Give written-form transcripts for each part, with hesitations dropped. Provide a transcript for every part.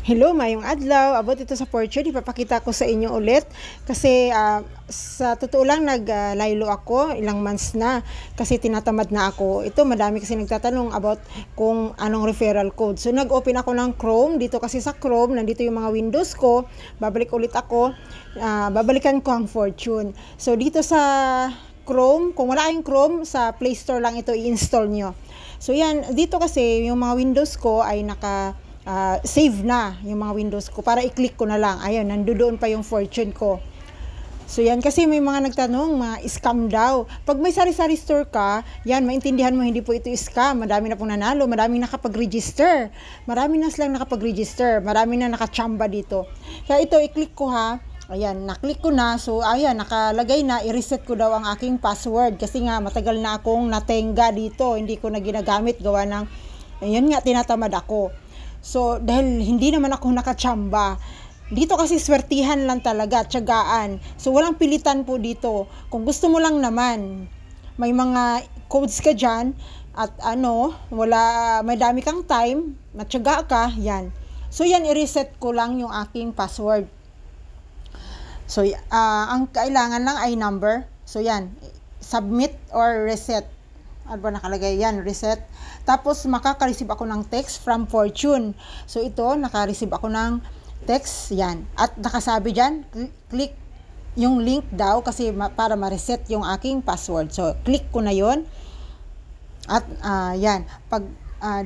Hello, mayong adlaw. Abot ito sa Fortune, ipapakita ko sa inyo ulit. Kasi sa totoo lang naglaylo ako, ilang months na. Kasi tinatamad na ako. Ito, madami kasi nagtatanong about kung anong referral code. So, nag-open ako ng Chrome. Dito kasi sa Chrome, nandito yung mga Windows ko. Babalik ulit ako. Babalikan ko ang Fortune. So, dito sa Chrome, kung wala kayong Chrome, sa Play Store lang ito i-install nyo. So, yan. Dito kasi, yung mga Windows ko ay save na yung mga Windows ko para i-click ko na lang. Ayun, nandoon pa yung Fortune ko. So yan, kasi may mga nagtanong, mga scam daw. Pag may sari-sari store ka, yan, maintindihan mo hindi po ito scam. Madami na pong nanalo, marami nakapag-register. Marami na silang nakapag-register. Marami na nakachamba dito. Kaya ito, i-click ko ha. Ayan, na-click ko na. So, ayan, nakalagay na. I-reset ko daw ang aking password. Kasi nga, matagal na akong natenga dito. Hindi ko na ginagamit. Gawa ng, ayan nga, tinatamad ako. So, dahil hindi naman ako nakachamba, dito kasi swertihan lang talaga, tiyagaan. So, walang pilitan po dito. Kung gusto mo lang naman, may mga codes ka dyan, at may dami kang time, matyaga ka, yan. So, yan, i-reset ko lang yung aking password. So, ang kailangan lang ay number. So, yan, submit or reset. Ano ba nakalagay? Yan, reset. Tapos, makaka-receive ako ng text from Fortune. So, ito, naka-receive ako ng text. Yan. At nakasabi dyan, click yung link daw kasi para ma-reset yung aking password. So, click ko na yon. At, yan. Pag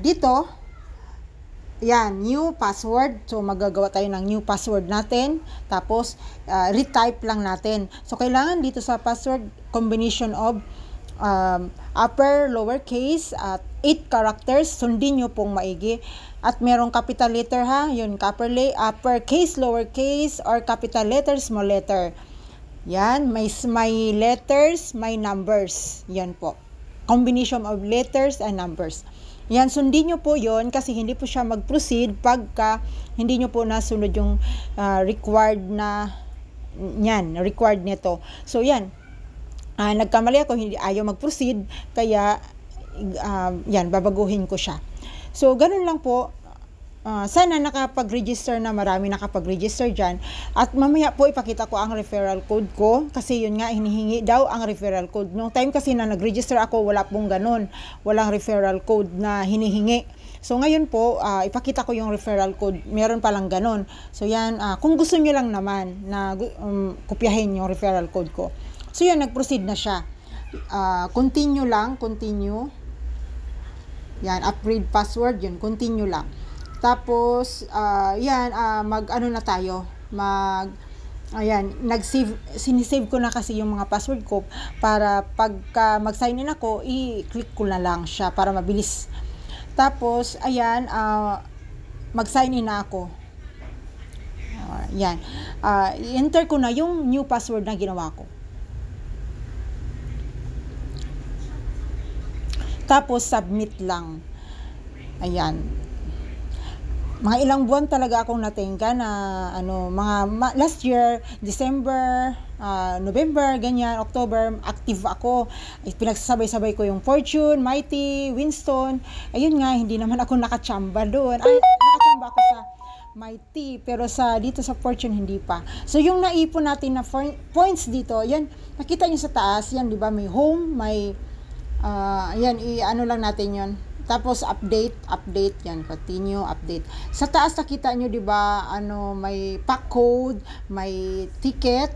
dito, yan, new password. So, magagawa tayo ng new password natin. Tapos, retype lang natin. So, kailangan dito sa password, combination of upper, lower case at 8 characters. Sundin nyo pong maigi. At merong capital letter ha. Yun, upper case, lower case, or capital letter, small letter. Yan, may letters, may numbers. Yan po. Combination of letters and numbers. Yan, sundin nyo po yon kasi hindi po siya mag-proceed pagka hindi nyo po nasunod yung required nito. So, yan. Nagkamali ako, ayaw mag-proceed, kaya yan, babaguhin ko siya. So, ganun lang po. Sana nakapag-register na, marami nakapag-register dyan. At mamaya po ipakita ko ang referral code ko, kasi yun nga, hinihingi daw ang referral code. Nung time kasi na nag-register ako, wala pong ganun. Walang referral code na hinihingi. So, ngayon po, ipakita ko yung referral code. Meron palang ganun. So, yan, kung gusto nyo lang naman na kopyahin yung referral code ko. So, yan, nag-proceed na siya. Continue lang, continue. Yan, upgrade password, yun, continue lang. Tapos, na tayo. Sinisave ko na kasi yung mga password ko para pagka mag-sign in ako, i-click ko na lang siya para mabilis. Tapos, mag-sign in na ako. Yan. I-enter ko na yung new password na ginawa ko. Tapos, submit lang. Ayan. Mga ilang buwan talaga akong natingga na, last year, December, November, ganyan, October, active ako. Pinagsasabay-sabay ko yung Fortune, Mighty, Winston. Ayun nga, hindi naman ako nakachamba doon. Nakachamba ako sa Mighty, pero dito sa Fortune, hindi pa. So, yung naipon natin na points dito, yan, nakita nyo sa taas, yan, di ba, may home, may lang natin yon. Tapos update, yan, continue, update. Sa taas nakita nyo, di ba, may pack code, may ticket,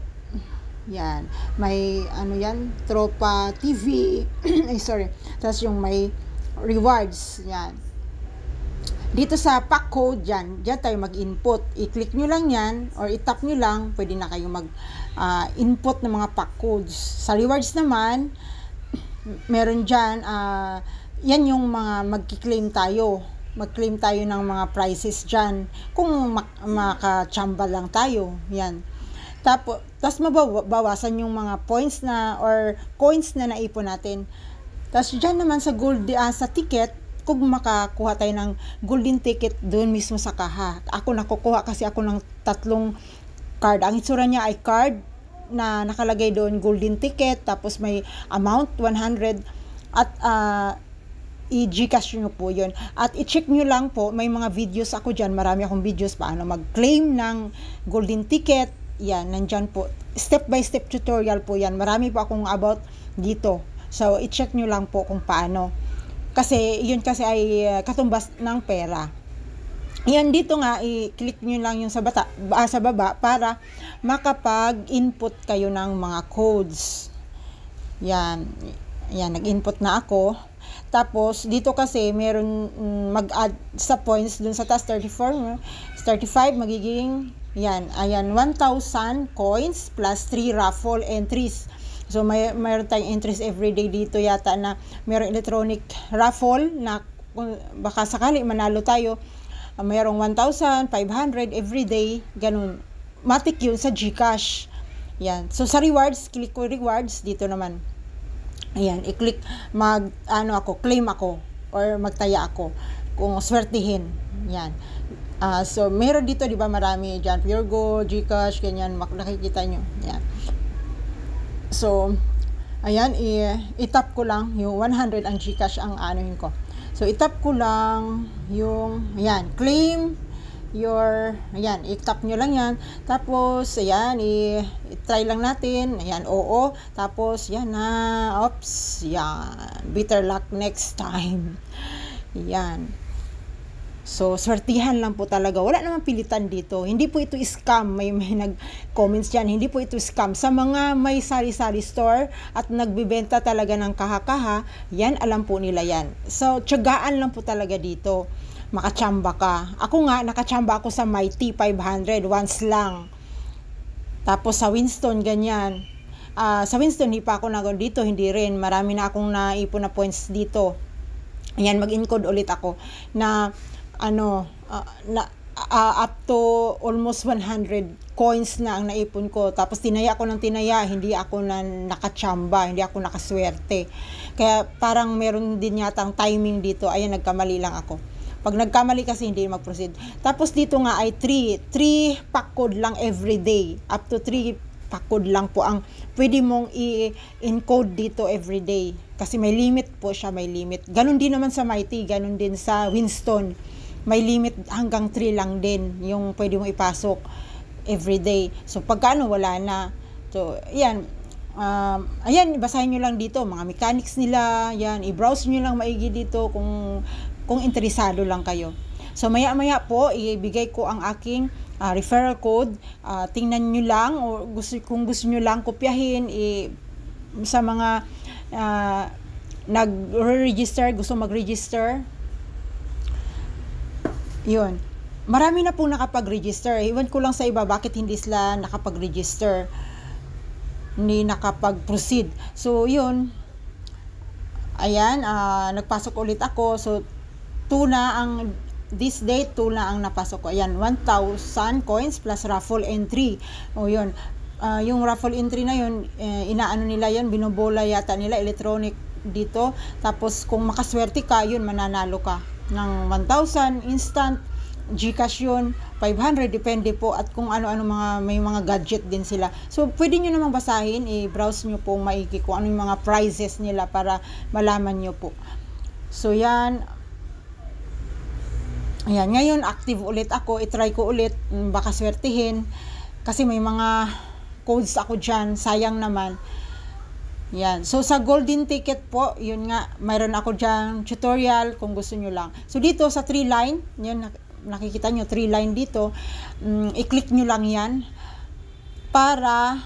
yan, may Tropa TV, Tapos yung may rewards, yan. Dito sa pack code, dyan tayo mag-input. I-click nyo lang yan, or i-tap nyo lang, pwede na kayo mag-input ng mga pack codes. Sa rewards naman, meron dyan, yan yung mga mag-claim tayo. Mag-claim tayo ng mga prizes dyan. Kung makachamba lang tayo. Yan. Tapos mabawasan yung mga points or coins na naipon natin. Tapos dyan naman sa sa ticket, kung makakuha tayo ng golden ticket doon mismo sa kaha. Ako nakukuha kasi ako ng 3 card. Ang itsura niya ay card na nakalagay doon golden ticket, tapos may amount 100 at i-Gcash nyo po yun. At i-check nyo lang po, may mga videos ako dyan, marami akong videos paano mag-claim ng golden ticket. Yan, nandyan po. Step by step tutorial po yan. Marami po akong about dito. So, i-check nyo lang po kung paano. Kasi, yun kasi ay katumbas ng pera. Yan, dito nga, i-click nyo lang yung sa baba para makapag-input kayo ng mga codes. Yan, nag-input na ako. Tapos, dito kasi, meron mag-add sa points dun sa taas, 34, 35, magiging, ayan, 1,000 coins plus 3 raffle entries. So, mayroon tayong entries everyday dito yata na mayroong electronic raffle na baka sakali manalo tayo. Mayroong 1,500 everyday, ganun. Matik yun sa Gcash. Yan. So, sa rewards, click ko rewards, dito naman. Ayan, i-click, claim ako, or magtaya ako, kung swertihin. Yan. So, meron dito, di ba, marami dyan, Pure Gold, Gcash, ganyan, nakikita nyo. Yan. So, ayan, i-tap ko lang, yung 100 ang Gcash ang anuhin ko. So, i-tap ko lang yung, ayan, claim ayan, i-tap nyo lang yan. Tapos, ayan, i-try lang natin. Ayan, oo. Tapos, yan na. Oops, yan. Better luck next time. Yan. So, swertihan lang po talaga. Wala namang pilitan dito. Hindi po ito scam. May nag-comments dyan. Hindi po ito scam. Sa mga may sari-sari store at nagbibenta talaga ng kaha-kaha, yan, alam po nila yan. So, tiyagaan lang po talaga dito. Makachamba ka. Ako nga, nakachamba ako sa Mighty 500 once lang. Tapos sa Winston, ganyan. Sa Winston, hindi pa ako dito, hindi rin. Marami na akong naipon na points dito. Ayan, mag-encode ulit ako na, up to almost 100 coins na ang naipon ko. Tapos tinaya ko ng tinaya, hindi ako nakachamba, hindi ako nakaswerte. Kaya parang meron din yatang timing dito. Ayan, nagkamali lang ako. Pag nagkamali kasi hindi mag-proceed. Tapos dito nga ay 3 pack code lang everyday. Up to 3 pack code lang po ang pwede mong i-encode dito everyday. Kasi may limit po siya, may limit. Ganon din naman sa Mighty, ganon din sa Winston. May limit hanggang 3 lang din yung pwede mong ipasok everyday. So pagkaano wala na. So ayan, ayan, basahin nyo lang dito mga mechanics nila. Yan, i-browse nyo lang maigi dito kung interesado lang kayo. So, maya-maya po, ibigay ko ang aking referral code. Tingnan nyo lang, o kung gusto nyo lang kopyahin, sa mga nag-register, gusto mag-register. Yun. Marami na po nakapag-register. Iwan ko lang sa iba, bakit hindi sila nakapag-register? Hindi nakapag-proceed. So, yun. Ayan, nagpasok ulit ako. So, this date, 2 na ang napasok ko. Ayan, 1,000 coins plus raffle entry. O yun, yung raffle entry na yun, inaano nila yun, binobola yata nila, electronic dito. Tapos, kung makaswerte ka, yun, mananalo ka ng 1,000 instant, Gcash yun, 500, depende po, at kung ano-ano may mga gadget din sila. So, pwede nyo namang basahin, i-browse nyo po maigi kung ano yung mga prizes nila para malaman nyo po. So, yan. Ayan, ngayon active ulit ako, i-try ko ulit, baka swertihin kasi may mga codes ako dyan, sayang naman. Yan, so sa golden ticket po, yun nga, mayroon ako dyan tutorial kung gusto nyo lang. So dito sa 3 line, yun, nakikita nyo 3 line dito, i-click nyo lang yan para,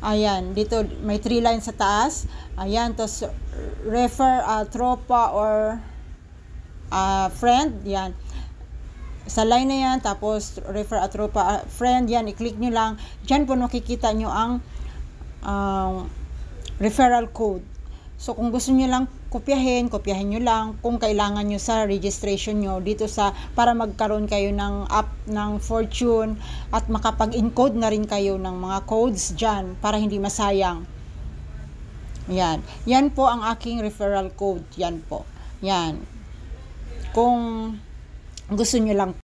ayan, dito may 3 lines sa taas, ayan, tapos refer tropa or friend, yan. Sa line na yan, tapos refer a tropa friend, yan, i-click nyo lang. Diyan po nakikita nyo ang referral code. So, kung gusto nyo lang kopyahin nyo lang. Kung kailangan nyo sa registration nyo, dito para magkaroon kayo ng app ng Fortune at makapag-encode na rin kayo ng mga codes dyan para hindi masayang. Yan. Yan po ang aking referral code. Yan po. Yan. Kung gusto nyo lang